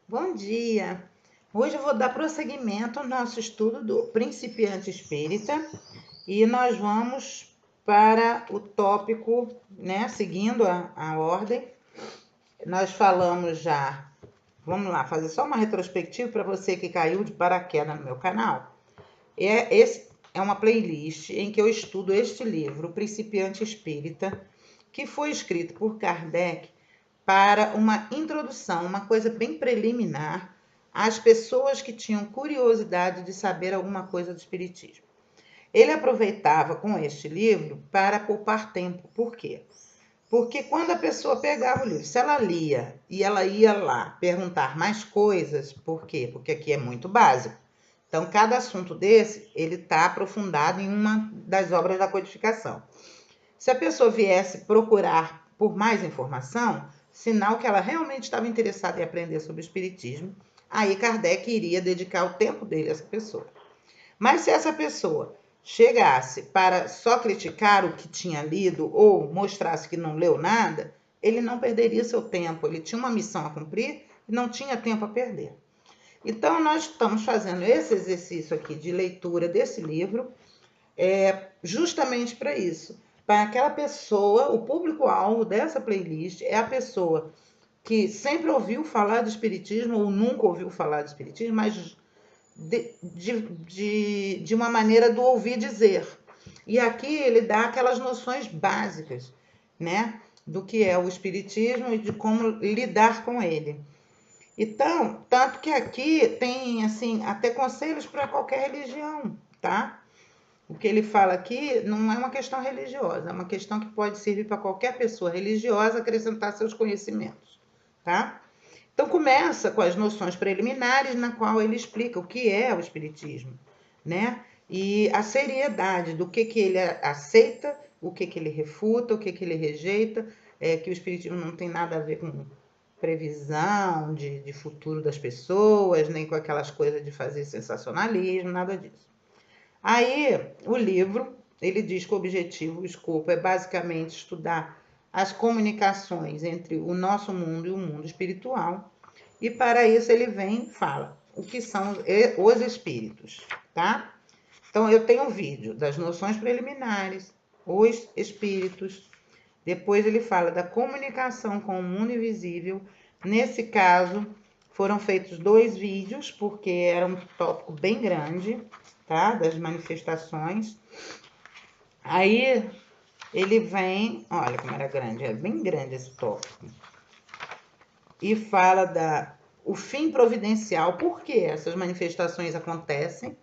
Bom dia! Hoje eu vou dar prosseguimento ao nosso estudo do Principiante Espírita e nós vamos para o tópico, né, seguindo a ordem. Nós falamos já, vamos lá, fazer só uma retrospectiva para você que caiu de paraquedas no meu canal. Esse é uma playlist em que eu estudo este livro, O Principiante Espírita, que foi escrito por Kardec para uma introdução, uma coisa bem preliminar às pessoas que tinham curiosidade de saber alguma coisa do espiritismo. Ele aproveitava com este livro para poupar tempo. Por quê? Porque quando a pessoa pegava o livro, se ela lia e ela ia lá perguntar mais coisas, por quê? Porque aqui é muito básico. Então, cada assunto desse, ele está aprofundado em uma das obras da codificação. Se a pessoa viesse procurar por mais informação, sinal que ela realmente estava interessada em aprender sobre o espiritismo, aí Kardec iria dedicar o tempo dele a essa pessoa. Mas se essa pessoa chegasse para só criticar o que tinha lido ou mostrasse que não leu nada, ele não perderia seu tempo, ele tinha uma missão a cumprir e não tinha tempo a perder. Então, nós estamos fazendo esse exercício aqui de leitura desse livro justamente para isso. Para aquela pessoa, o público-alvo dessa playlist é a pessoa que sempre ouviu falar de espiritismo ou nunca ouviu falar de espiritismo, mas de uma maneira do ouvir dizer. E aqui ele dá aquelas noções básicas, né, do que é o espiritismo e de como lidar com ele. Então, tanto que aqui tem assim até conselhos para qualquer religião, tá? O que ele fala aqui não é uma questão religiosa, é uma questão que pode servir para qualquer pessoa religiosa acrescentar seus conhecimentos, tá? Então começa com as noções preliminares, na qual ele explica o que é o espiritismo, né? E a seriedade do que ele aceita, o que ele refuta, o que ele rejeita, que o espiritismo não tem nada a ver com previsão de futuro das pessoas, nem com aquelas coisas de fazer sensacionalismo, nada disso. Aí, o livro, ele diz que o objetivo, o escopo é basicamente estudar as comunicações entre o nosso mundo e o mundo espiritual. E para isso ele vem e fala o que são os espíritos, tá? Então eu tenho um vídeo das noções preliminares, os espíritos. Depois ele fala da comunicação com o mundo invisível. Nesse caso, foram feitos 2 vídeos, porque era um tópico bem grande, tá? Das manifestações. Aí ele vem, olha como era grande, é bem grande esse tópico. E fala o fim providencial, por que essas manifestações acontecem.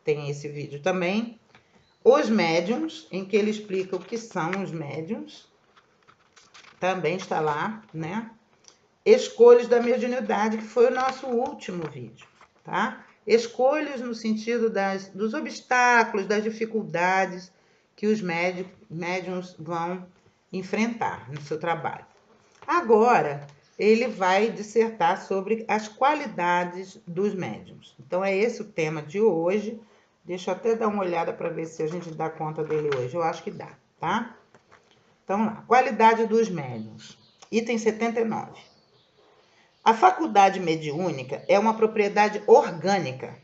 Tem esse vídeo também. Os médiums, em que ele explica o que são os médiums. Também está lá, né? Escolhas da mediunidade, que foi o nosso último vídeo, tá? Escolhas no sentido dos obstáculos, das dificuldades que os médiums vão enfrentar no seu trabalho. Agora, ele vai dissertar sobre as qualidades dos médiums. Então, é esse o tema de hoje. Deixa eu até dar uma olhada para ver se a gente dá conta dele hoje. Eu acho que dá, tá? Então, lá. Qualidade dos médiums. Item 79. A faculdade mediúnica é uma propriedade orgânica.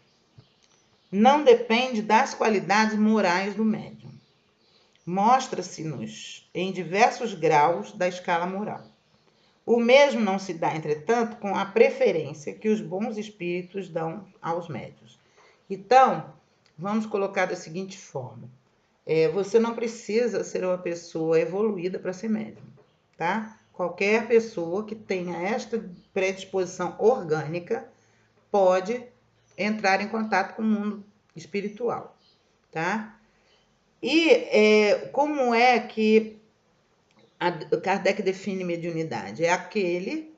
Não depende das qualidades morais do médium. Mostra-se-nos em diversos graus da escala moral. O mesmo não se dá, entretanto, com a preferência que os bons espíritos dão aos médiuns. Então, vamos colocar da seguinte forma. Você não precisa ser uma pessoa evoluída para ser médium, tá? Qualquer pessoa que tenha esta predisposição orgânica pode entrar em contato com o mundo espiritual, tá? E como é que Kardec define mediunidade? É aquele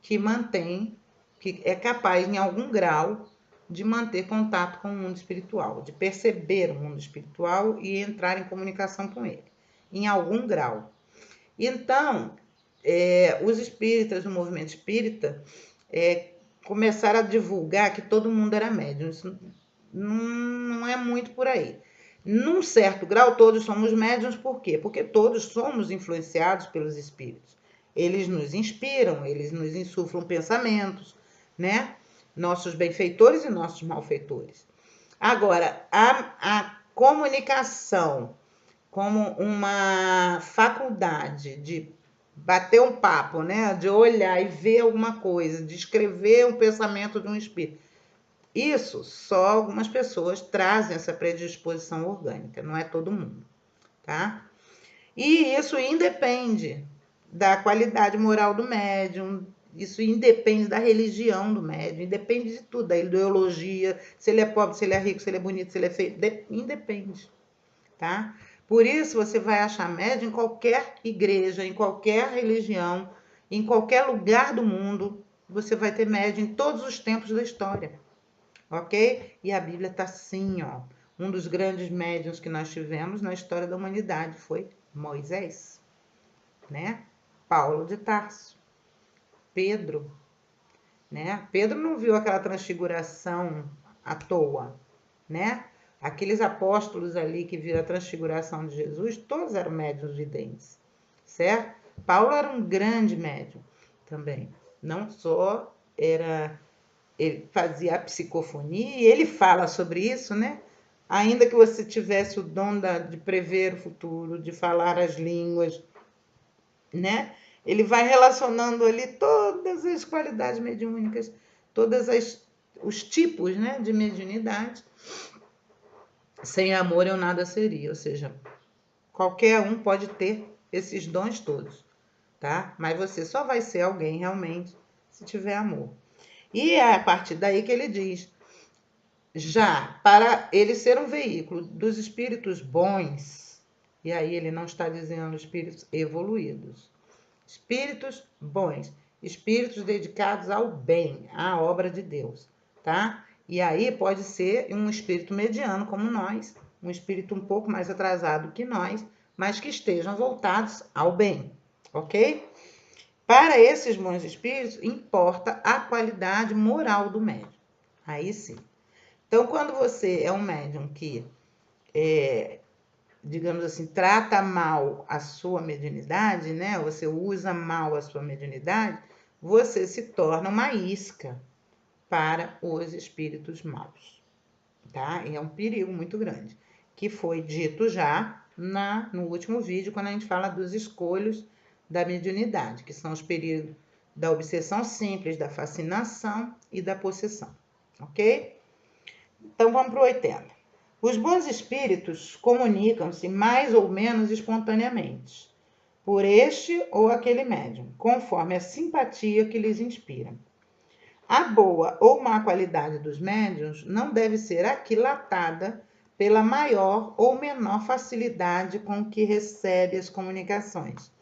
que mantém, que é capaz, em algum grau, de manter contato com o mundo espiritual, de perceber o mundo espiritual e entrar em comunicação com ele, em algum grau. Então, os espíritas, o movimento espírita, começaram a divulgar que todo mundo era médium. Isso não é muito por aí. Num certo grau, todos somos médiuns, por quê? Porque todos somos influenciados pelos espíritos. Eles nos inspiram, eles nos insuflam pensamentos, né? Nossos benfeitores e nossos malfeitores. Agora, a comunicação como uma faculdade de bater um papo, né? De olhar e ver alguma coisa, de escrever um pensamento de um espírito. Isso só algumas pessoas trazem essa predisposição orgânica, não é todo mundo, tá? E isso independe da qualidade moral do médium, isso independe da religião do médium, independe de tudo, da ideologia, se ele é pobre, se ele é rico, se ele é bonito, se ele é feio, independe, tá? Por isso você vai achar médium em qualquer igreja, em qualquer religião, em qualquer lugar do mundo, você vai ter médium em todos os tempos da história, ok? E a Bíblia está assim, ó. Um dos grandes médiuns que nós tivemos na história da humanidade foi Moisés, né? Paulo de Tarso, Pedro, né? Pedro não viu aquela transfiguração à toa, né? Aqueles apóstolos ali que viram a transfiguração de Jesus, todos eram médiuns videntes, certo? Paulo era um grande médium também. Não só ele fazia a psicofonia, e ele fala sobre isso, né? Ainda que você tivesse o dom de prever o futuro, de falar as línguas, né? Ele vai relacionando ali todas as qualidades mediúnicas, os tipos, né, de mediunidade. Sem amor eu nada seria, ou seja, qualquer um pode ter esses dons todos, tá? Mas você só vai ser alguém realmente se tiver amor. E é a partir daí que ele diz, já para ele ser um veículo dos espíritos bons, e aí ele não está dizendo espíritos evoluídos, espíritos bons, espíritos dedicados ao bem, à obra de Deus, tá? E aí pode ser um espírito mediano como nós, um espírito um pouco mais atrasado que nós, mas que estejam voltados ao bem, ok? Para esses bons espíritos, importa a qualidade moral do médium. Aí sim. Então, quando você é um médium que, digamos assim, trata mal a sua mediunidade, né? Você usa mal a sua mediunidade, você se torna uma isca para os espíritos maus, tá? E é um perigo muito grande, que foi dito já no último vídeo, quando a gente fala dos escolhos da mediunidade, que são os períodos da obsessão simples, da fascinação e da possessão, ok? Então vamos para o 80. Os bons espíritos comunicam-se mais ou menos espontaneamente, por este ou aquele médium, conforme a simpatia que lhes inspira. A boa ou má qualidade dos médiuns não deve ser aquilatada pela maior ou menor facilidade com que recebe as comunicações,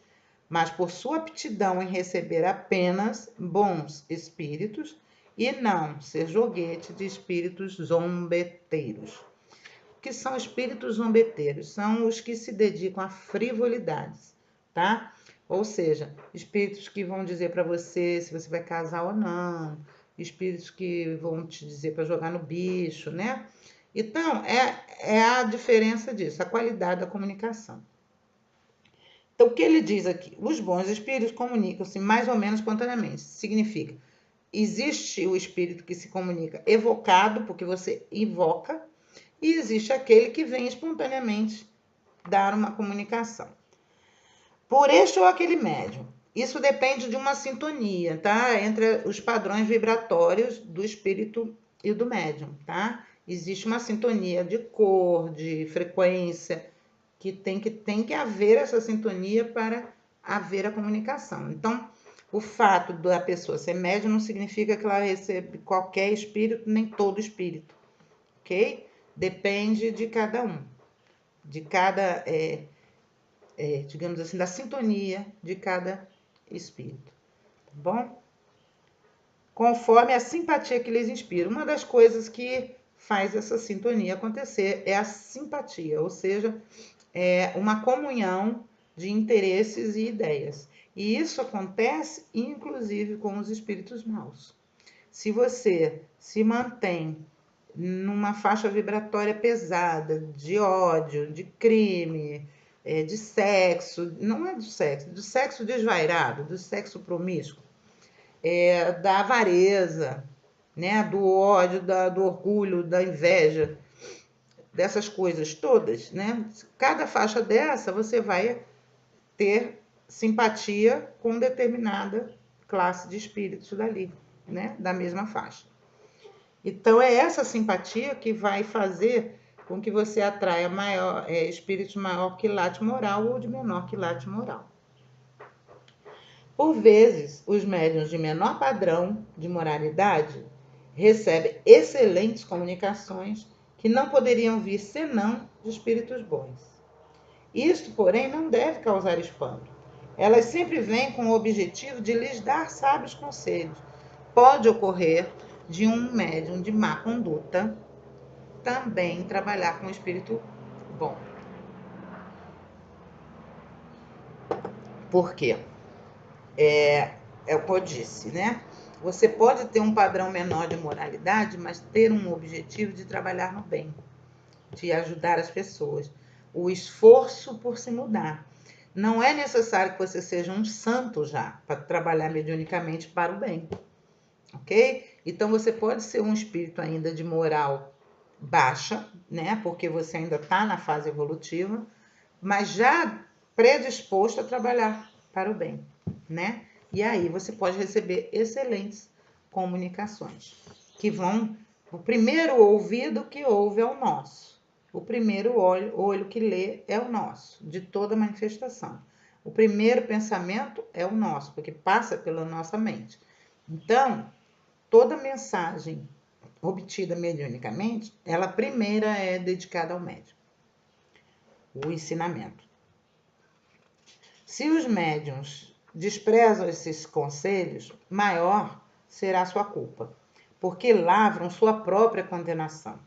mas por sua aptidão em receber apenas bons espíritos e não ser joguete de espíritos zombeteiros. O que são espíritos zombeteiros? São os que se dedicam a frivolidades, tá? Ou seja, espíritos que vão dizer para você se você vai casar ou não, espíritos que vão te dizer para jogar no bicho, né? Então, é a diferença disso, a qualidade da comunicação. Então, o que ele diz aqui? Os bons espíritos comunicam-se mais ou menos espontaneamente. Significa, existe o espírito que se comunica evocado, porque você invoca, e existe aquele que vem espontaneamente dar uma comunicação. Por este ou aquele médium. Isso depende de uma sintonia, tá? Entre os padrões vibratórios do espírito e do médium, tá? Existe uma sintonia de cor, de frequência, que tem que haver essa sintonia para haver a comunicação. Então, o fato da pessoa ser médium não significa que ela recebe qualquer espírito, nem todo espírito, ok? Depende de cada um, de cada, digamos assim, da sintonia de cada espírito, tá bom? Conforme a simpatia que lhes inspira. Uma das coisas que faz essa sintonia acontecer é a simpatia, ou seja, é uma comunhão de interesses e ideias. E isso acontece, inclusive, com os espíritos maus. Se você se mantém numa faixa vibratória pesada, de ódio, de crime, de sexo, não é do sexo desvairado, do sexo promíscuo, da avareza, né? Do ódio, do orgulho, da inveja, dessas coisas todas, né? Cada faixa dessa você vai ter simpatia com determinada classe de espíritos dali, né? Da mesma faixa. Então é essa simpatia que vai fazer com que você atraia espíritos maior quilate moral ou de menor quilate moral. Por vezes, os médiuns de menor padrão de moralidade recebem excelentes comunicações que não poderiam vir senão de espíritos bons. Isto, porém, não deve causar espanto. Elas sempre vêm com o objetivo de lhes dar sábios conselhos. Pode ocorrer de um médium de má conduta também trabalhar com o espírito bom. Por quê? É o que eu disse, né? Você pode ter um padrão menor de moralidade, mas ter um objetivo de trabalhar no bem, de ajudar as pessoas. O esforço por se mudar. Não é necessário que você seja um santo já para trabalhar mediunicamente para o bem, ok? Então você pode ser um espírito ainda de moral baixa, né? Porque você ainda está na fase evolutiva, mas já predisposto a trabalhar para o bem, né? E aí você pode receber excelentes comunicações, que vão... O primeiro ouvido que ouve é o nosso. O primeiro olho que lê é o nosso, de toda manifestação. O primeiro pensamento é o nosso, porque passa pela nossa mente. Então, toda mensagem obtida mediunicamente, ela primeira é dedicada ao médium. O ensinamento. Se os médiuns desprezam esses conselhos, maior será a sua culpa, porque lavram sua própria condenação.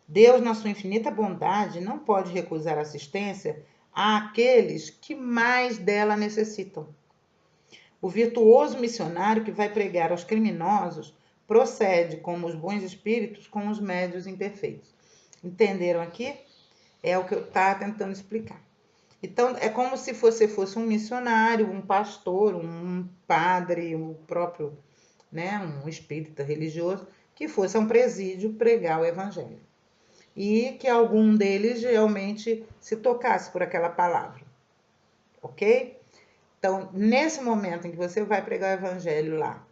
Deus, na sua infinita bondade, não pode recusar assistência àqueles que mais dela necessitam. O virtuoso missionário que vai pregar aos criminosos procede, como os bons espíritos, com os médios imperfeitos. Entenderam aqui? É o que eu estava tentando explicar. Então, é como se você fosse um missionário, um pastor, um padre, o próprio, né, um espírita religioso, que fosse a um presídio pregar o evangelho. E que algum deles realmente se tocasse por aquela palavra. Ok? Então, nesse momento em que você vai pregar o evangelho lá,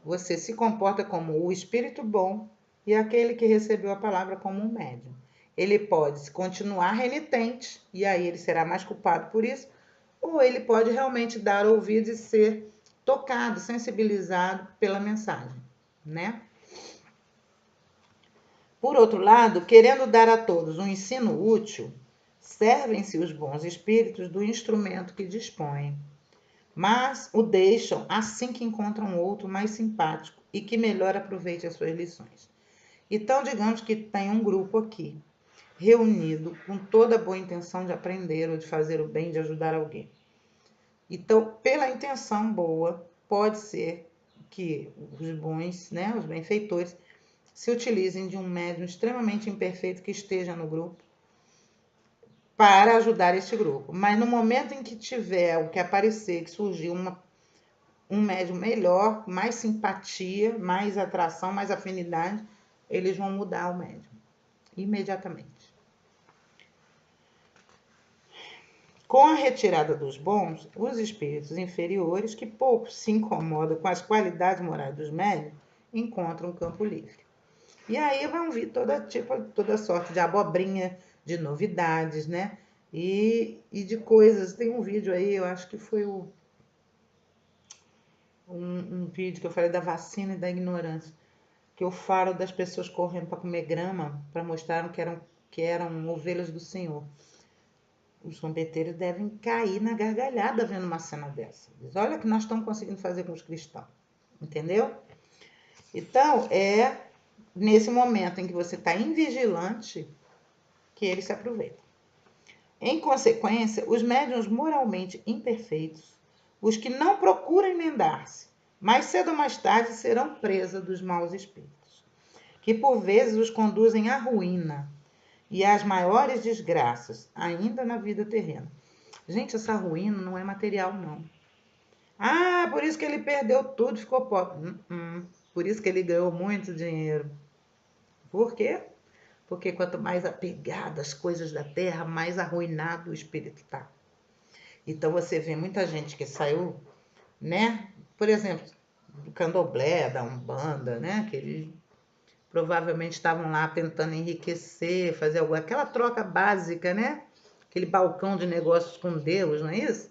você se comporta como o espírito bom e aquele que recebeu a palavra como um médium. Ele pode continuar renitente, e aí ele será mais culpado por isso, ou ele pode realmente dar ouvidos e ser tocado, sensibilizado pela mensagem, né? Por outro lado, querendo dar a todos um ensino útil, servem-se os bons espíritos do instrumento que dispõem, mas o deixam assim que encontram outro mais simpático e que melhor aproveite as suas lições. Então, digamos que tem um grupo aqui, reunido com toda a boa intenção de aprender ou de fazer o bem, de ajudar alguém. Então, pela intenção boa, pode ser que os bons, né, os benfeitores, se utilizem de um médium extremamente imperfeito que esteja no grupo para ajudar este grupo. Mas no momento em que tiver o que aparecer, que surgir um médium melhor, mais simpatia, mais atração, mais afinidade, eles vão mudar o médium imediatamente. Com a retirada dos bons, os espíritos inferiores, que pouco se incomodam com as qualidades morais dos médiuns, encontram um campo livre. E aí vão vir toda sorte de abobrinha, de novidades, né? E de coisas. Tem um vídeo aí, eu acho que foi um vídeo que eu falei da vacina e da ignorância, que eu falo das pessoas correndo para comer grama, para mostrar que eram ovelhas do Senhor. Os trombeteiros devem cair na gargalhada vendo uma cena dessa. Diz, olha o que nós estamos conseguindo fazer com os cristãos. Entendeu? Então, é nesse momento em que você está invigilante que eles se aproveitam. Em consequência, os médiuns moralmente imperfeitos, os que não procuram emendar-se, mais cedo ou mais tarde serão presa dos maus espíritos, que por vezes os conduzem à ruína e às maiores desgraças, ainda na vida terrena. Gente, essa ruína não é material, não. Ah, por isso que ele perdeu tudo, ficou pobre. Por isso que ele ganhou muito dinheiro. Por quê? Porque quanto mais apegado às coisas da terra, mais arruinado o espírito está. Então você vê muita gente que saiu, né? Por exemplo, do candomblé, da Umbanda, né? Que eles provavelmente estavam lá tentando enriquecer, fazer aquela troca básica, né? Aquele balcão de negócios com Deus, não é isso?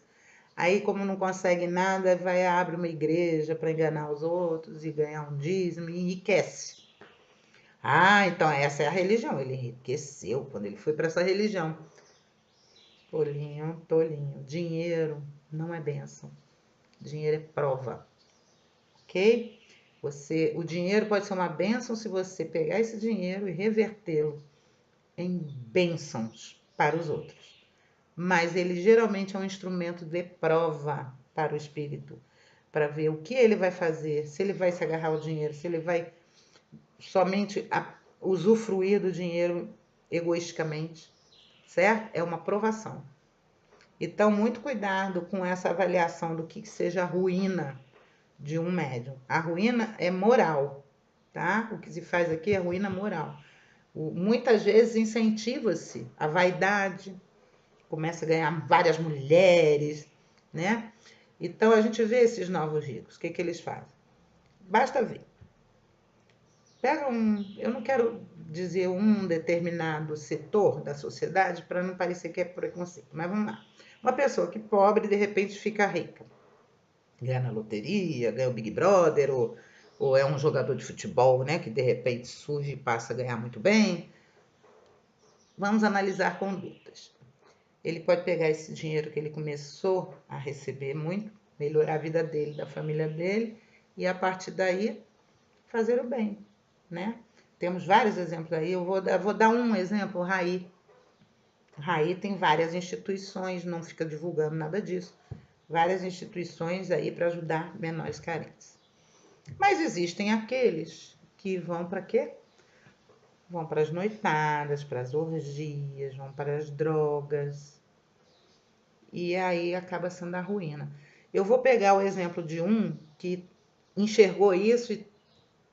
Aí, como não consegue nada, vai abre uma igreja para enganar os outros e ganhar um dízimo e enriquece. Ah, então essa é a religião. Ele enriqueceu quando ele foi para essa religião. Tolinho, tolinho. Dinheiro não é bênção. Dinheiro é prova, ok? O dinheiro pode ser uma bênção se você pegar esse dinheiro e revertê-lo em bênçãos para os outros. Mas ele geralmente é um instrumento de prova para o espírito, para ver o que ele vai fazer, se ele vai se agarrar ao dinheiro, se ele vai somente usufruir do dinheiro egoisticamente, certo? É uma provação. Então, muito cuidado com essa avaliação do que seja a ruína de um médium. A ruína é moral, tá? O que se faz aqui é ruína moral. Muitas vezes incentiva-se a vaidade, começa a ganhar várias mulheres, né? Então a gente vê esses novos ricos, o que, que eles fazem? Basta ver. Pega eu não quero dizer um determinado setor da sociedade para não parecer que é preconceito, mas vamos lá. Uma pessoa que pobre de repente fica rica, ganha na loteria, ganha o Big Brother, ou é um jogador de futebol, né, que de repente surge e passa a ganhar muito bem. Vamos analisar condutas. Ele pode pegar esse dinheiro que ele começou a receber muito, melhorar a vida dele, da família dele, e a partir daí fazer o bem, né? Temos vários exemplos aí, eu vou dar um exemplo, o Raí. O Raí tem várias instituições, não fica divulgando nada disso, várias instituições aí para ajudar menores carentes. Mas existem aqueles que vão para quê? Vão para as noitadas, para as orgias, vão para as drogas, e aí acaba sendo a ruína. Eu vou pegar o exemplo de um que enxergou isso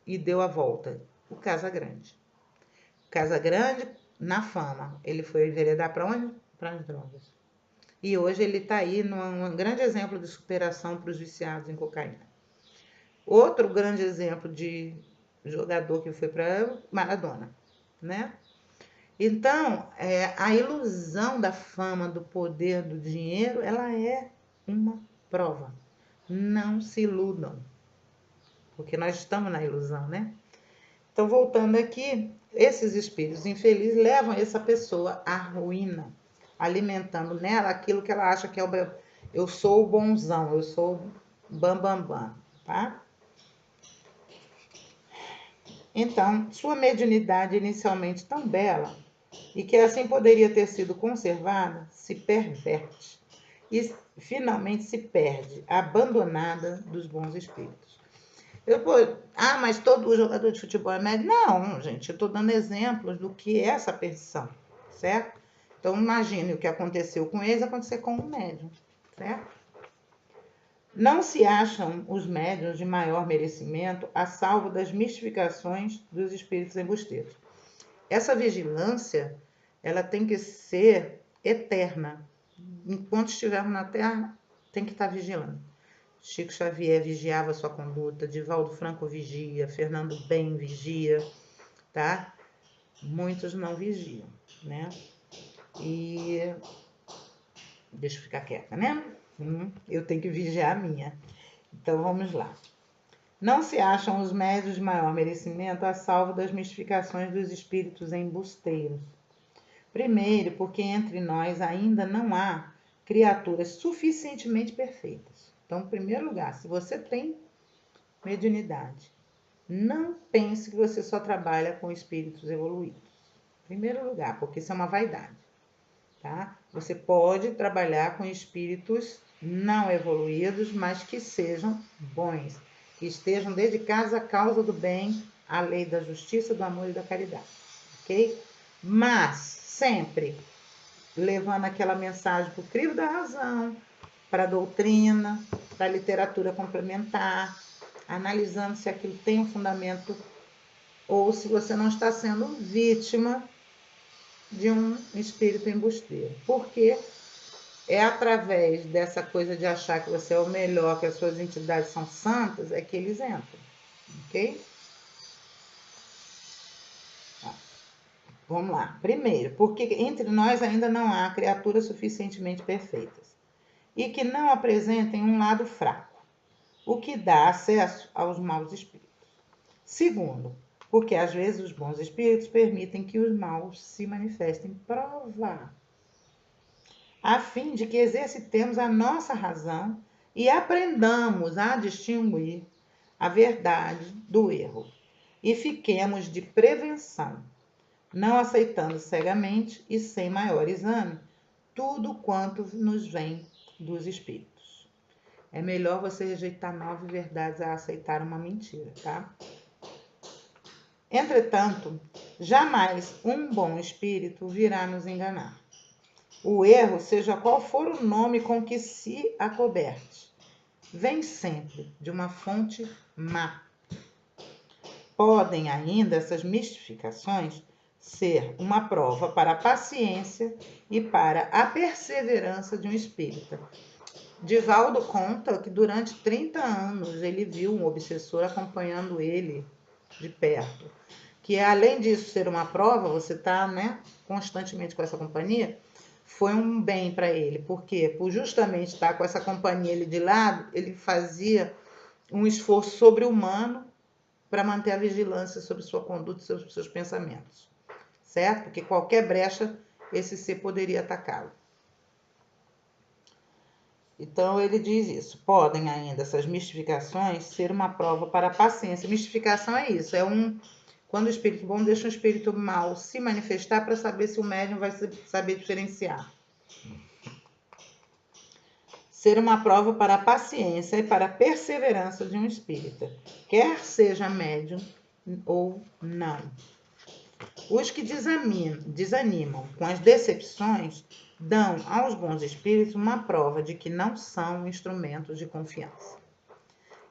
e deu a volta, o Casagrande. Casagrande, na fama, ele foi enveredar para onde? Para as drogas. E hoje ele está aí num grande exemplo de superação para os viciados em cocaína. Outro grande exemplo de jogador que foi para Maradona, né? Então, a ilusão da fama, do poder, do dinheiro, ela é uma prova. Não se iludam, porque nós estamos na ilusão, né? Então, voltando aqui, esses espíritos infelizes levam essa pessoa à ruína, alimentando nela aquilo que ela acha que é o eu sou o bonzão, eu sou o bambambam, tá? Então, sua mediunidade inicialmente tão bela e que assim poderia ter sido conservada, se perverte e finalmente se perde, abandonada dos bons espíritos. Mas todo jogador de futebol é médio? Não, gente, eu estou dando exemplos do que é essa perdição, certo? Então, imagine o que aconteceu com eles, acontecer com o médium, certo? Não se acham os médiuns de maior merecimento a salvo das mistificações dos espíritos embusteiros. Essa vigilância, ela tem que ser eterna. Enquanto estivermos na Terra, tem que estar vigilando. Chico Xavier vigiava sua conduta, Divaldo Franco vigia, Fernando Ben vigia, tá? Muitos não vigiam, né? E deixa eu ficar quieta, né? Eu tenho que vigiar a minha. Então vamos lá. Não se acham os médios de maior merecimento a salvo das mistificações dos espíritos embusteiros. Primeiro, porque entre nós ainda não há criaturas suficientemente perfeitas. Então, em primeiro lugar, se você tem mediunidade, não pense que você só trabalha com espíritos evoluídos. Em primeiro lugar, porque isso é uma vaidade, tá? Você pode trabalhar com espíritos não evoluídos, mas que sejam bons, que estejam dedicados à causa do bem, à lei da justiça, do amor e da caridade, ok? Mas sempre levando aquela mensagem para o crivo da razão, para a doutrina, da literatura complementar, analisando se aquilo tem um fundamento ou se você não está sendo vítima de um espírito embusteiro. Porque é através dessa coisa de achar que você é o melhor, que as suas entidades são santas, é que eles entram, ok? Vamos lá. Primeiro, porque entre nós ainda não há criaturas suficientemente perfeitas e que não apresentem um lado fraco, o que dá acesso aos maus espíritos. Segundo, porque às vezes os bons espíritos permitem que os maus se manifestem. Prova. A fim de que exercitemos a nossa razão e aprendamos a distinguir a verdade do erro e fiquemos de prevenção, não aceitando cegamente e sem maior exame tudo quanto nos vem dos espíritos. É melhor você rejeitar 9 verdades a aceitar uma mentira, tá? Entretanto, jamais um bom espírito virá nos enganar. O erro, seja qual for o nome com que se acoberte, vem sempre de uma fonte má. Podem ainda essas mistificações ser uma prova para a paciência e para a perseverança de um espírita. Divaldo conta que durante 30 anos ele viu um obsessor acompanhando ele de perto. Que além disso ser uma prova, você está, né, constantemente com essa companhia, foi um bem para ele. Por quê? Por justamente estar com essa companhia ele de lado, ele fazia um esforço sobre-humano para manter a vigilância sobre sua conduta e sobre seus pensamentos, certo? Porque qualquer brecha esse ser poderia atacá-lo. Então ele diz isso. Podem ainda essas mistificações ser uma prova para a paciência. Mistificação é isso, quando o espírito bom deixa o espírito mau se manifestar para saber se o médium vai saber diferenciar. Ser uma prova para a paciência e para a perseverança de um espírita, quer seja médium ou não. Os que desanimam com as decepções dão aos bons espíritos uma prova de que não são instrumentos de confiança.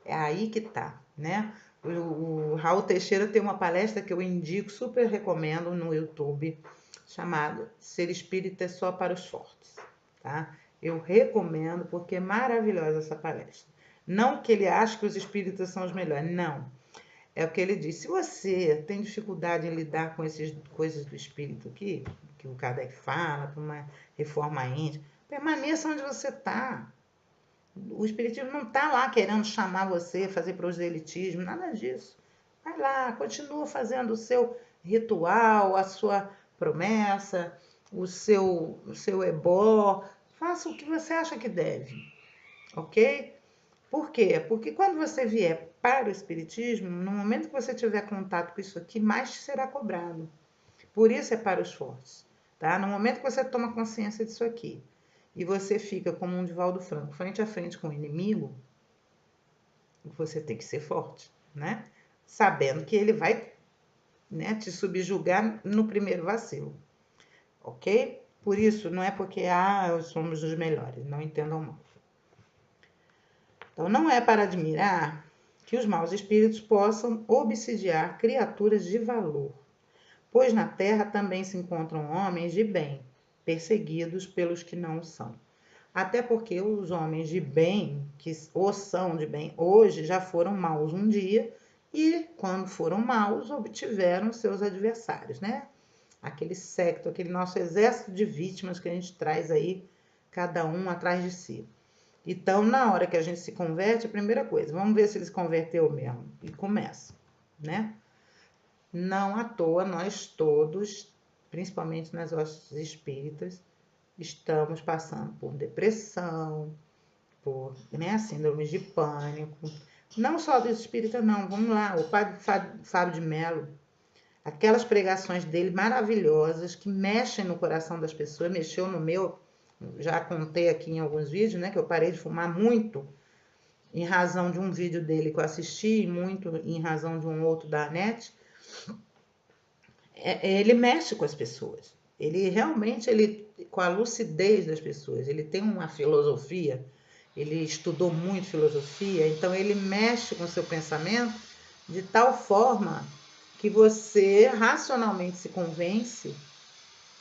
É aí que tá, né? O Raul Teixeira tem uma palestra que eu indico, super recomendo no YouTube, chamada Ser Espírita é Só para os Fortes, tá? Eu recomendo porque é maravilhosa essa palestra. Não que ele ache que os espíritas são os melhores, não. É o que ele diz. Se você tem dificuldade em lidar com essas coisas do espírito aqui, que o Kardec fala, para uma reforma íntima, permaneça onde você está. O espiritismo não está lá querendo chamar você, fazer proselitismo, nada disso. Vai lá, continua fazendo o seu ritual, a sua promessa, o seu ebó. Faça o que você acha que deve, ok? Por quê? Porque quando você vier para o espiritismo, no momento que você tiver contato com isso aqui, mais será cobrado. Por isso é para os fortes, tá? No momento que você toma consciência disso aqui, e você fica como um Divaldo Franco, frente a frente com o inimigo, você tem que ser forte, né? Sabendo que ele vai, né, te subjugar no primeiro vacilo, ok? Por isso, não é porque, somos os melhores, não entendam mal. Então, não é para admirar que os maus espíritos possam obsidiar criaturas de valor, pois na terra também se encontram homens de bem, perseguidos pelos que não o são. Até porque os homens de bem, que ou são de bem hoje, já foram maus um dia e, quando foram maus, obtiveram seus adversários, né? Aquele séquito, aquele nosso exército de vítimas que a gente traz aí, cada um atrás de si. Então, na hora que a gente se converte, a primeira coisa, vamos ver se ele se converteu mesmo. E começa, né? Não à toa, nós todos, principalmente nas hostes espíritas, estamos passando por depressão, por, né, síndromes de pânico. Não só dos espíritas, não. Vamos lá, o padre Fábio de Mello, aquelas pregações dele maravilhosas que mexem no coração das pessoas, mexeu no meu, já contei aqui em alguns vídeos, né, que eu parei de fumar muito em razão de um vídeo dele que eu assisti e muito em razão de um outro da NET. Ele mexe com as pessoas. Ele realmente, com a lucidez das pessoas, ele tem uma filosofia ele estudou muito filosofia, então ele mexe com o seu pensamento de tal forma que você racionalmente se convence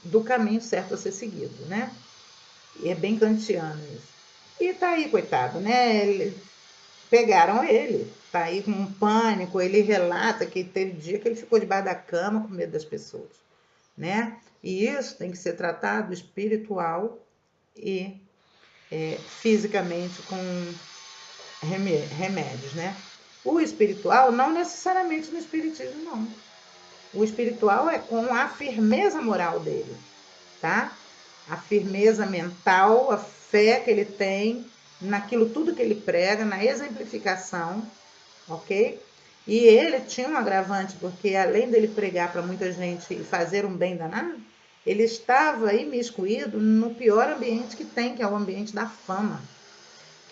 do caminho certo a ser seguido, né? E é bem kantiano isso. E tá aí, coitado, né? Pegaram ele, tá aí com um pânico. Ele relata que teve dia que ele ficou debaixo da cama com medo das pessoas, né? E isso tem que ser tratado espiritual e fisicamente com remédios, né? O espiritual não necessariamente no espiritismo, não. O espiritual é com a firmeza moral dele, tá? A firmeza mental, a fé que ele tem naquilo tudo que ele prega, na exemplificação, ok? E ele tinha um agravante, porque além dele pregar para muita gente e fazer um bem danado, ele estava imiscuído no pior ambiente que tem, que é o ambiente da fama,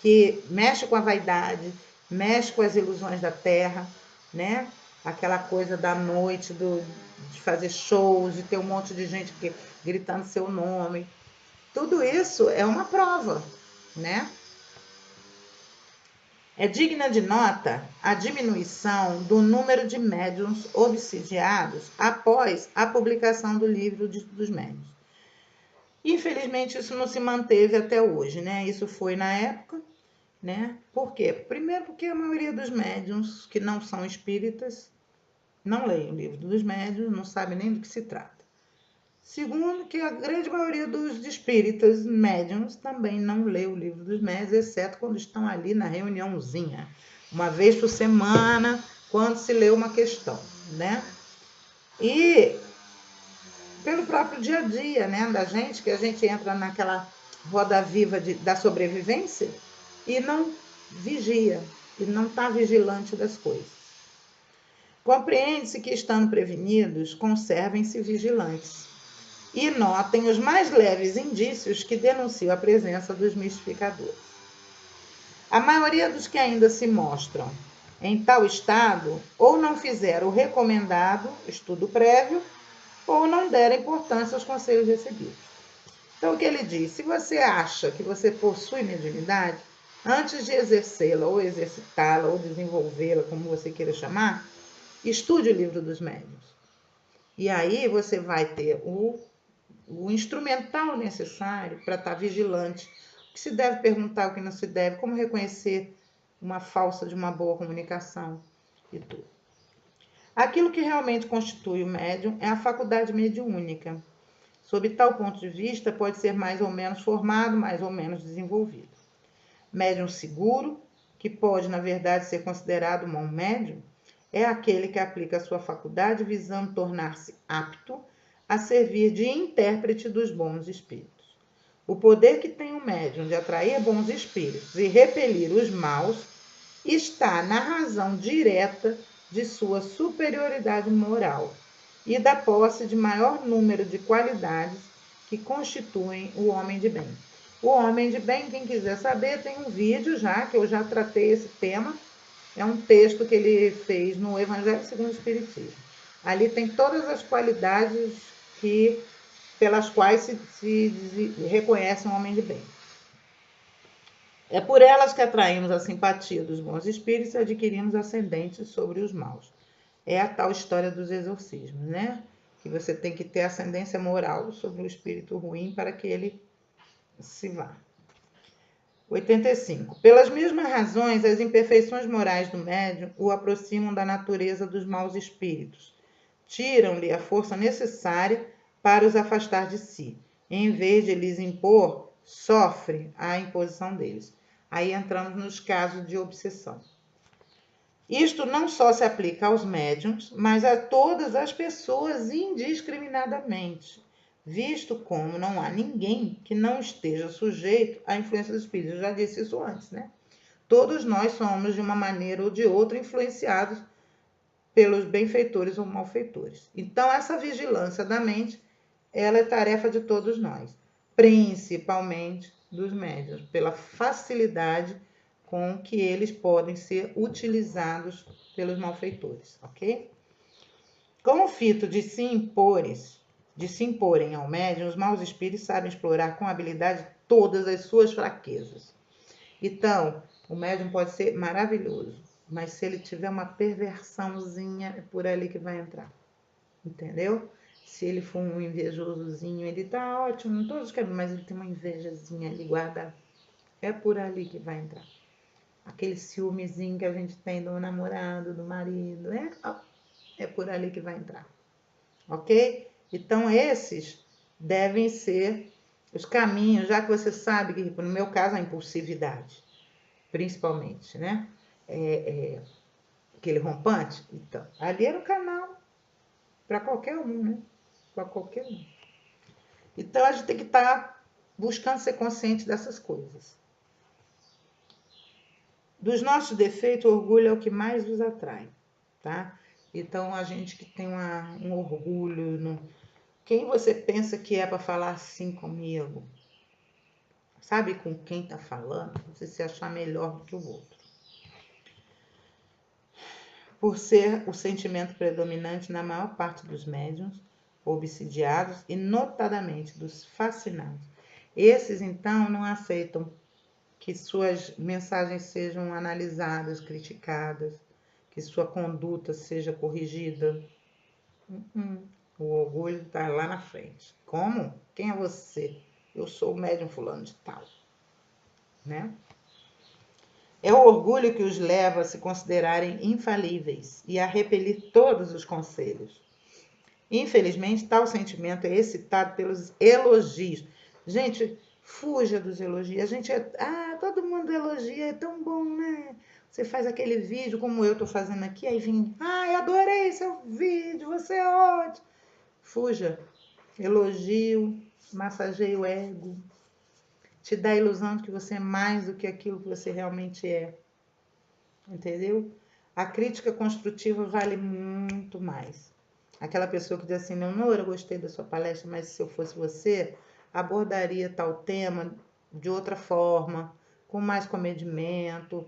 que mexe com a vaidade, mexe com as ilusões da terra, né? Aquela coisa da noite, de fazer shows, de ter um monte de gente gritando seu nome. Tudo isso é uma prova, né? É digna de nota a diminuição do número de médiuns obsidiados após a publicação do livro dos médiuns. Infelizmente, isso não se manteve até hoje, né? Isso foi na época, né? Por quê? Primeiro porque a maioria dos médiuns que não são espíritas não leem o livro dos médiuns, não sabe nem do que se trata. Segundo, que a grande maioria dos espíritas médiuns também não lê o livro dos médiuns, exceto quando estão ali na reuniãozinha, uma vez por semana, quando se lê uma questão, né? E pelo próprio dia a dia, né, da gente, que a gente entra naquela roda viva da sobrevivência e não vigia, e não está vigilante das coisas. Compreende-se que, estando prevenidos, conservem-se vigilantes e notem os mais leves indícios que denunciam a presença dos mistificadores. A maioria dos que ainda se mostram em tal estado ou não fizeram o recomendado estudo prévio ou não deram importância aos conselhos recebidos. Então, o que ele diz? Se você acha que você possui mediunidade, antes de exercê-la ou exercitá-la ou desenvolvê-la, como você queira chamar, estude o livro dos médiuns. E aí você vai ter o instrumental necessário para estar vigilante. O que se deve perguntar, o que não se deve, como reconhecer uma falsa de uma boa comunicação e tudo. Aquilo que realmente constitui o médium é a faculdade mediúnica. Sob tal ponto de vista, pode ser mais ou menos formado, mais ou menos desenvolvido. Médium seguro, que pode, na verdade, ser considerado um bom médium, é aquele que aplica a sua faculdade visando tornar-se apto a servir de intérprete dos bons espíritos. O poder que tem o médium de atrair bons espíritos e repelir os maus está na razão direta de sua superioridade moral e da posse de maior número de qualidades que constituem o homem de bem. O homem de bem, quem quiser saber, tem um vídeo já, que eu já tratei esse tema. É um texto que ele fez no Evangelho segundo o Espiritismo. Ali tem todas as qualidades pelas quais se reconhece um homem de bem. É por elas que atraímos a simpatia dos bons espíritos e adquirimos ascendentes sobre os maus. É a tal história dos exorcismos, né? Que você tem que ter ascendência moral sobre o espírito ruim para que ele se vá. 85. Pelas mesmas razões, as imperfeições morais do médium o aproximam da natureza dos maus espíritos. Tiram-lhe a força necessária para os afastar de si. Em vez de lhes impor, sofre a imposição deles. Aí entramos nos casos de obsessão. Isto não só se aplica aos médiums, mas a todas as pessoas indiscriminadamente, visto como não há ninguém que não esteja sujeito à influência dos espíritos. Eu já disse isso antes, né? Todos nós somos, de uma maneira ou de outra, influenciados pelos benfeitores ou malfeitores. Então, essa vigilância da mente, ela é tarefa de todos nós, principalmente dos médiuns, pela facilidade com que eles podem ser utilizados pelos malfeitores, ok? Com o fito de se imporem ao médium, os maus espíritos sabem explorar com habilidade todas as suas fraquezas. Então, o médium pode ser maravilhoso, mas se ele tiver uma perversãozinha, é por ali que vai entrar. Entendeu? Se ele for um invejosozinho, ele tá ótimo, todos querem, mas ele tem uma invejazinha ali guardada. É por ali que vai entrar. Aquele ciúmezinho que a gente tem do namorado, do marido, é por ali que vai entrar. Ok? Então, esses devem ser os caminhos, já que você sabe que, no meu caso, a impulsividade, principalmente, né? Aquele rompante. Então, ali era o canal para qualquer um, né? Para qualquer um. Então, a gente tem que estar buscando ser consciente dessas coisas. Dos nossos defeitos, o orgulho é o que mais nos atrai, tá? Então, a gente que tem um orgulho no... Quem você pensa que é para falar assim comigo? Sabe com quem tá falando? Você se achar melhor do que o outro. Por ser o sentimento predominante na maior parte dos médiuns, obsidiados e notadamente dos fascinados. Esses, então, não aceitam que suas mensagens sejam analisadas, criticadas, que sua conduta seja corrigida. O orgulho está lá na frente. Como? Quem é você? Eu sou o médium fulano de tal. Né? É o orgulho que os leva a se considerarem infalíveis e a repelir todos os conselhos. Infelizmente, tal sentimento é excitado pelos elogios. Gente, fuja dos elogios. Todo mundo elogia, é tão bom, né? Você faz aquele vídeo como eu estou fazendo aqui, aí vem, adorei seu vídeo, você é ótimo. Fuja. Elogio, massageia o ego, te dá a ilusão de que você é mais do que aquilo que você realmente é. Entendeu? A crítica construtiva vale muito mais. Aquela pessoa que diz assim, não, eu gostei da sua palestra, mas se eu fosse você, abordaria tal tema de outra forma, com mais comedimento,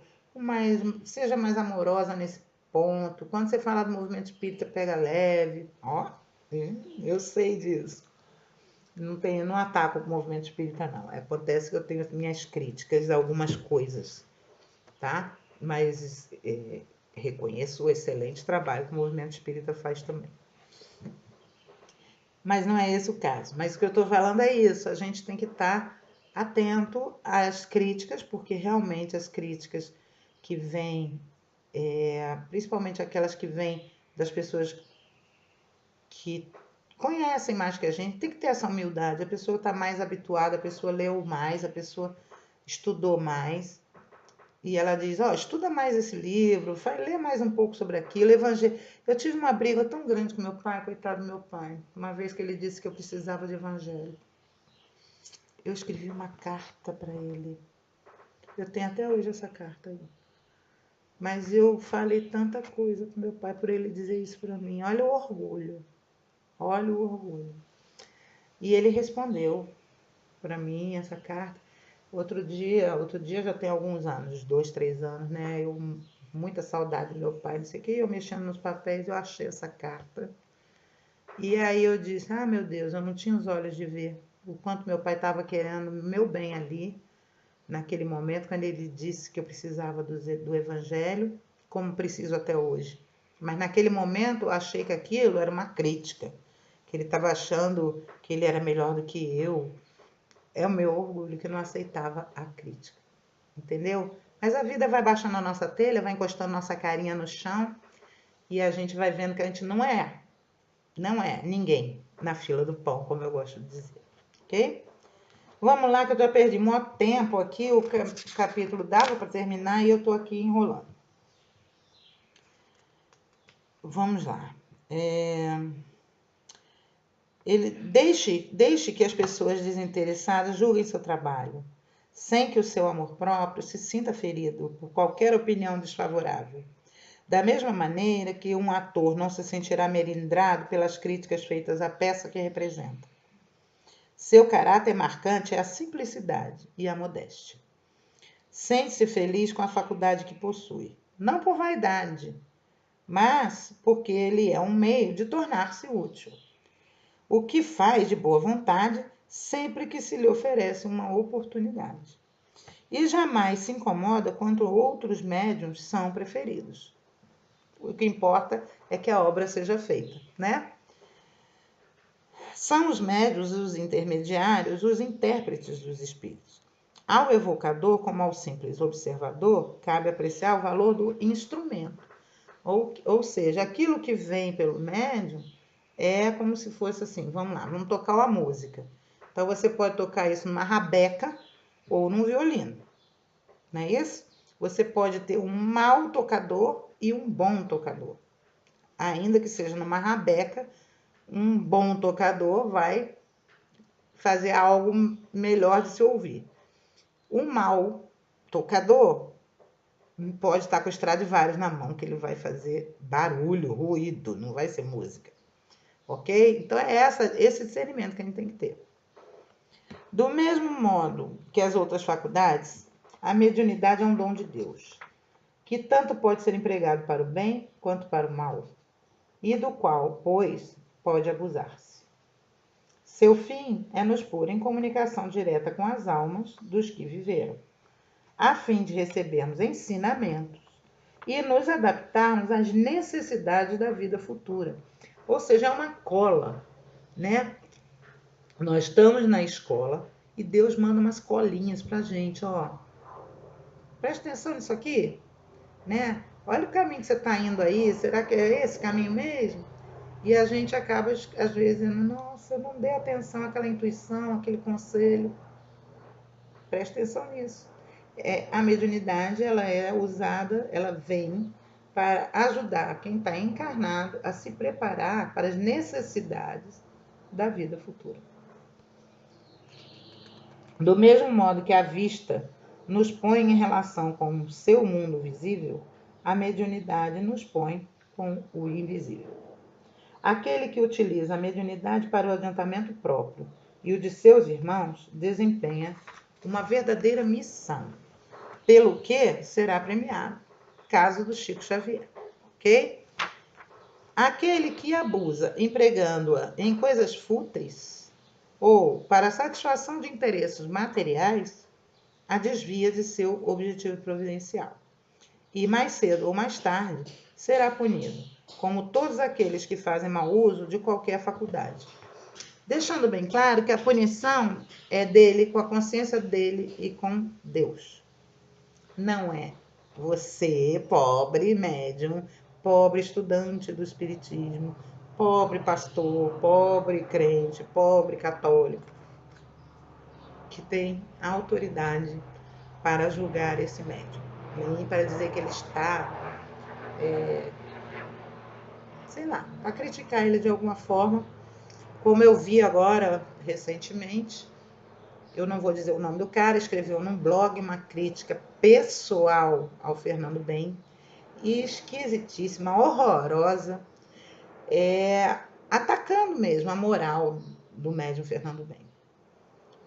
seja mais amorosa nesse ponto. Quando você fala do movimento espírita, pega leve. Eu sei disso. Não ataco o movimento espírita, não. Acontece que eu tenho as minhas críticas a algumas coisas, tá? Mas reconheço o excelente trabalho que o movimento espírita faz também. Mas não é esse o caso. Mas o que eu estou falando é isso. A gente tem que estar atento às críticas, porque realmente as críticas que vêm, principalmente aquelas que vêm das pessoas que conhecem mais que a gente, tem que ter essa humildade. A pessoa está mais habituada, a pessoa leu mais, a pessoa estudou mais. E ela diz, estuda mais esse livro, lê mais um pouco sobre aquilo, evangelho. Eu tive uma briga tão grande com meu pai, coitado do meu pai, uma vez que ele disse que eu precisava de evangelho. Eu escrevi uma carta para ele. Eu tenho até hoje essa carta aí. Mas eu falei tanta coisa com meu pai por ele dizer isso para mim. Olha o orgulho. Olha o orgulho. E ele respondeu para mim essa carta. Outro dia já tem alguns anos, 2, 3 anos, né? Muita saudade do meu pai, não sei o que, eu mexendo nos papéis, eu achei essa carta. E aí eu disse, meu Deus, eu não tinha os olhos de ver o quanto meu pai estava querendo meu bem ali, naquele momento, quando ele disse que eu precisava do evangelho, como preciso até hoje. Mas naquele momento eu achei que aquilo era uma crítica, que ele estava achando que ele era melhor do que eu. É o meu orgulho que não aceitava a crítica, entendeu? Mas a vida vai baixando a nossa telha, vai encostando nossa carinha no chão e a gente vai vendo que a gente não é ninguém na fila do pão, como eu gosto de dizer, ok? Vamos lá que eu já perdi muito tempo aqui, o capítulo dava para terminar e eu tô aqui enrolando. Vamos lá. Deixe que as pessoas desinteressadas julguem seu trabalho, sem que o seu amor próprio se sinta ferido por qualquer opinião desfavorável. Da mesma maneira que um ator não se sentirá melindrado pelas críticas feitas à peça que representa. Seu caráter marcante é a simplicidade e a modéstia. Sente-se feliz com a faculdade que possui, não por vaidade, mas porque ele é um meio de tornar-se útil. O que faz de boa vontade sempre que se lhe oferece uma oportunidade. e jamais se incomoda quando outros médiums são preferidos. O que importa é que a obra seja feita, né? São os médiuns, os intermediários, os intérpretes dos espíritos. Ao evocador, como ao simples observador, cabe apreciar o valor do instrumento. Ou seja, aquilo que vem pelo médium é como se fosse assim, vamos lá, vamos tocar uma música. Então você pode tocar isso numa rabeca ou num violino, não é isso? Você pode ter um mau tocador e um bom tocador. Ainda que seja numa rabeca, um bom tocador vai fazer algo melhor de se ouvir. Um mau tocador pode estar com o Stradivarius na mão, que ele vai fazer barulho, ruído, não vai ser música. Ok? Então é esse discernimento que a gente tem que ter. Do mesmo modo que as outras faculdades, a mediunidade é um dom de Deus, que tanto pode ser empregado para o bem quanto para o mal, e do qual, pois, pode abusar-se. Seu fim é nos pôr em comunicação direta com as almas dos que viveram, a fim de recebermos ensinamentos e nos adaptarmos às necessidades da vida futura. Ou seja, é uma cola, né? Nós estamos na escola e Deus manda umas colinhas pra gente, ó. Presta atenção nisso aqui, né? Olha o caminho que você está indo aí, será que é esse caminho mesmo? E a gente acaba, às vezes, dizendo, nossa, eu não dei atenção àquela intuição, àquele conselho. Presta atenção nisso. A mediunidade, ela é usada, ela vem para ajudar quem está encarnado a se preparar para as necessidades da vida futura. Do mesmo modo que a vista nos põe em relação com o seu mundo visível, a mediunidade nos põe com o invisível. Aquele que utiliza a mediunidade para o adiantamento próprio e o de seus irmãos desempenha uma verdadeira missão, pelo que será premiado. Caso do Chico Xavier, ok? Aquele que abusa empregando-a em coisas fúteis ou para a satisfação de interesses materiais, a desvia de seu objetivo providencial. E mais cedo ou mais tarde será punido, como todos aqueles que fazem mau uso de qualquer faculdade. Deixando bem claro que a punição é dele, com a consciência dele e com Deus. Não é você, pobre médium, pobre estudante do espiritismo, pobre pastor, pobre crente, pobre católico, que tem autoridade para julgar esse médium. Nem para dizer que ele está, sei lá, para criticar ele de alguma forma, como eu vi agora recentemente. Eu não vou dizer o nome do cara, escreveu num blog uma crítica pessoal ao Fernando Bem, esquisitíssima, horrorosa, atacando mesmo a moral do médium Fernando Bem,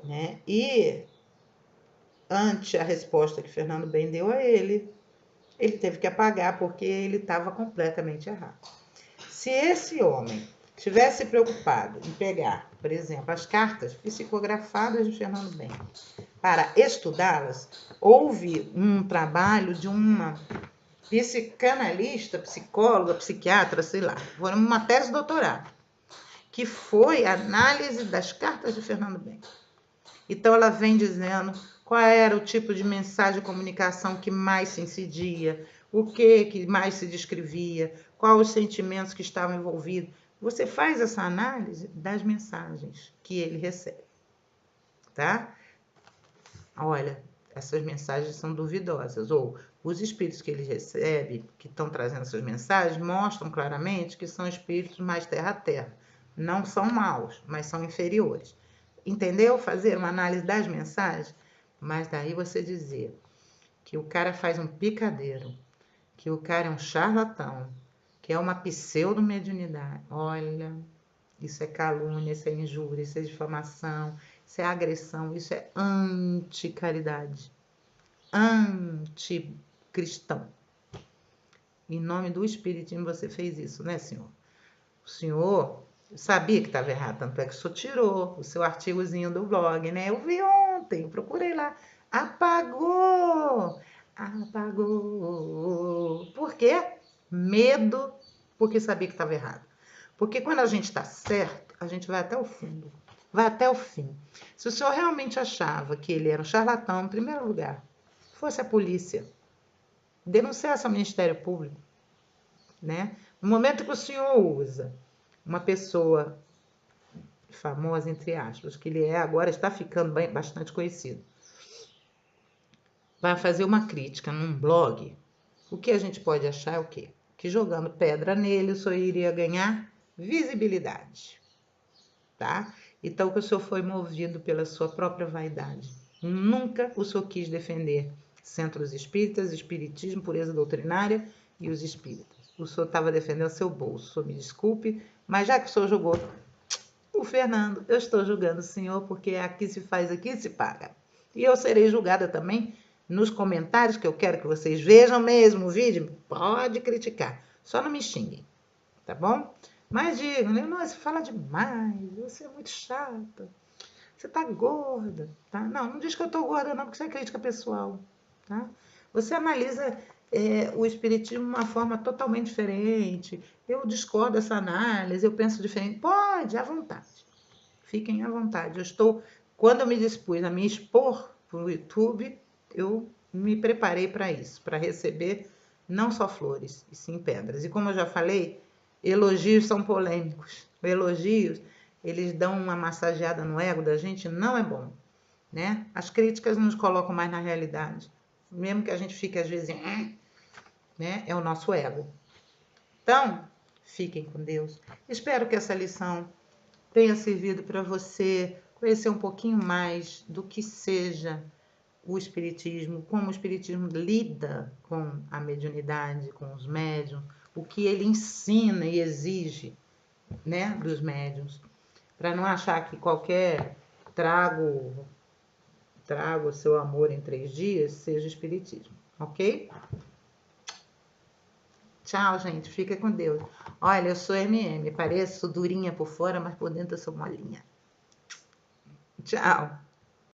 né? E ante a resposta que Fernando Bem deu a ele teve que apagar porque ele estava completamente errado. Se esse homem tivesse preocupado em pegar, por exemplo, as cartas psicografadas de Fernando Bem para estudá-las, houve um trabalho de uma psicanalista, psicóloga, psiquiatra, sei lá, foi uma tese de doutorado, que foi a análise das cartas de Fernando Bem. Então ela vem dizendo qual era o tipo de mensagem de comunicação que mais se incidia, o que mais se descrevia, quais os sentimentos que estavam envolvidos. Você faz essa análise das mensagens que ele recebe, tá? Olha, essas mensagens são duvidosas, ou os espíritos que ele recebe, que estão trazendo essas mensagens, mostram claramente que são espíritos mais terra a terra. Não são maus, mas são inferiores. Entendeu? Fazer uma análise das mensagens, mas daí você dizer que o cara faz um picadeiro, que o cara é um charlatão, que é uma pseudo-mediunidade. Olha, isso é calúnia, isso é injúria, isso é difamação, isso é agressão, isso é anticaridade, anticristão. Em nome do Espiritismo você fez isso, né, senhor? O senhor sabia que estava errado, tanto é que o senhor tirou o seu artigozinho do blog, né? Eu vi ontem, eu procurei lá. Apagou! Apagou! Por quê? Medo, porque sabia que estava errado. Porque quando a gente está certo, a gente vai até o fundo, vai até o fim. Se o senhor realmente achava que ele era um charlatão, em primeiro lugar, fosse a polícia, denunciasse ao Ministério Público, né? No momento que o senhor usa uma pessoa famosa, entre aspas, que ele é agora, está ficando bastante conhecido, vai fazer uma crítica num blog, o que a gente pode achar é o quê? Que jogando pedra nele, o senhor iria ganhar visibilidade, tá? Então, que o senhor foi movido pela sua própria vaidade. Nunca o senhor quis defender centros espíritas, espiritismo, pureza doutrinária e os espíritas. O senhor estava defendendo seu bolso. O senhor me desculpe, mas já que o senhor jogou o Fernando, eu estou julgando o senhor porque aqui se faz, aqui se paga. E eu serei julgada também nos comentários, que eu quero que vocês vejam mesmo o vídeo. Pode criticar, só não me xinguem, tá bom? Mas digam, não, você fala demais, você é muito chata, você tá gorda, tá? Não, não diz que eu tô gorda não, porque isso é crítica pessoal, tá? Você analisa o espiritismo de uma forma totalmente diferente. Eu discordo dessa análise, eu penso diferente. Pode, à vontade. Fiquem à vontade. Quando eu me dispus a me expor para o YouTube, eu me preparei para isso, para receber não só flores, e sim pedras. E como eu já falei, elogios são polêmicos. Elogios, eles dão uma massageada no ego da gente, não é bom, né? As críticas nos colocam mais na realidade. Mesmo que a gente fique às vezes, né? É o nosso ego. Então, fiquem com Deus. Espero que essa lição tenha servido para você conhecer um pouquinho mais do que seja o espiritismo, como o espiritismo lida com a mediunidade, com os médiuns, o que ele ensina e exige, né, dos médiuns, para não achar que qualquer trago seu amor em 3 dias seja espiritismo, ok? Tchau, gente. Fica com Deus. Olha, eu sou MM. Pareço durinha por fora, mas por dentro eu sou molinha. Tchau.